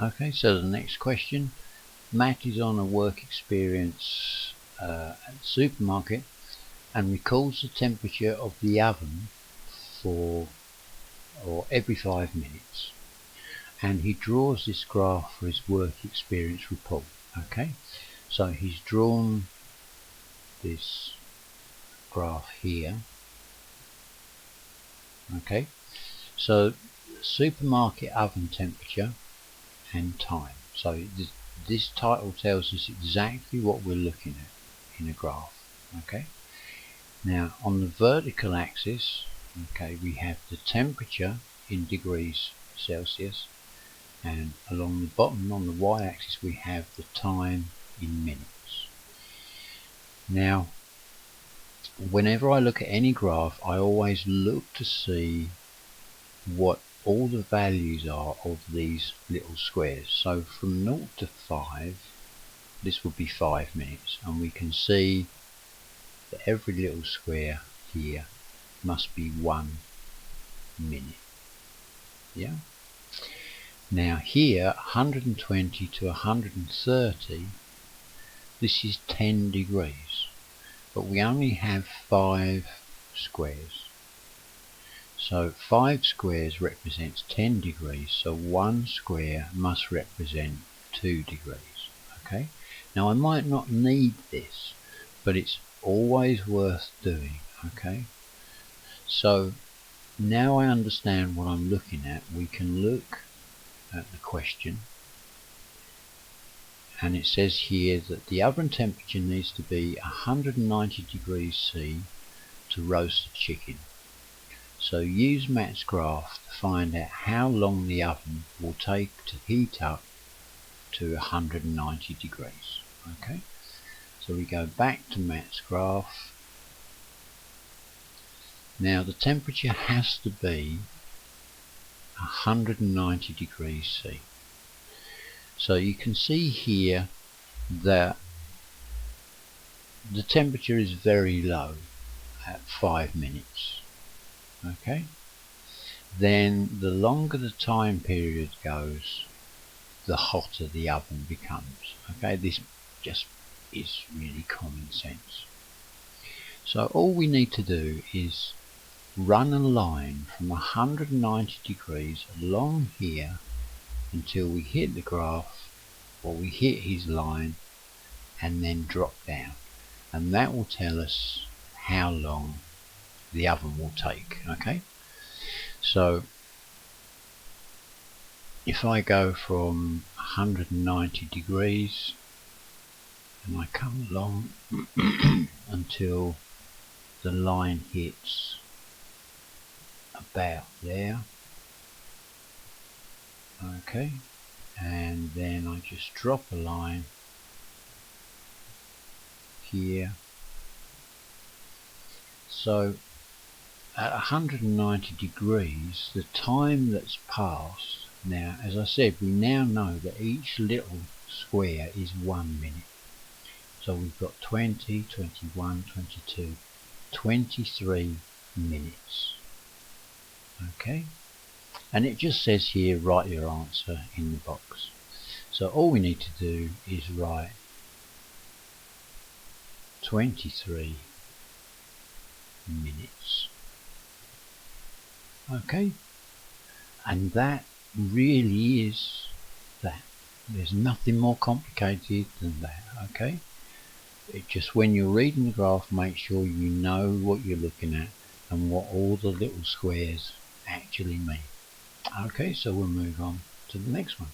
Okay, so the next question. Matt is on a work experience at the supermarket and records the temperature of the oven for every 5 minutes, and he draws this graph for his work experience report. Okay, so he's drawn this graph here. Okay, so supermarket oven temperature and time. So this title tells us exactly what we're looking at in a graph. Okay, now on the vertical axis, okay, we have the temperature in degrees Celsius, and along the bottom on the y-axis we have the time in minutes. Now whenever I look at any graph, I always look to see what all the values are of these little squares. So from 0 to 5, this would be 5 minutes, and we can see that every little square here must be 1 minute. Yeah. Now here, 120 to 130, this is 10 degrees, but we only have 5 squares. So 5 squares represents 10 degrees, so 1 square must represent 2 degrees. Okay, now I might not need this, but it's always worth doing. Okay, so now I understand what I'm looking at. We can look at the question, and it says here that the oven temperature needs to be 190 degrees C to roast the chicken. So use Matt's graph to find out how long the oven will take to heat up to 190 degrees. Okay, so we go back to Matt's graph. Now the temperature has to be 190 degrees C. So you can see here that the temperature is very low at 5 minutes. Okay, then the longer the time period goes, the hotter the oven becomes. Okay, this just is really common sense. So all we need to do is run a line from 190 degrees along here until we hit the graph, or we hit his line, and then drop down, and that will tell us how long the oven will take. Okay, so if I go from 190 degrees and I come along until the line hits about there, okay, and then I just drop a line here. So at 190 degrees, the time that's passed, now as I said, we now know that each little square is 1 minute. So we've got 20, 21, 22, 23 minutes. Okay, and it just says here, write your answer in the box. So all we need to do is write 23 minutes. Okay, and that really is that. There's nothing more complicated than that. Okay, it just, when you're reading the graph, make sure you know what you're looking at and what all the little squares actually mean. Okay, so we'll move on to the next one.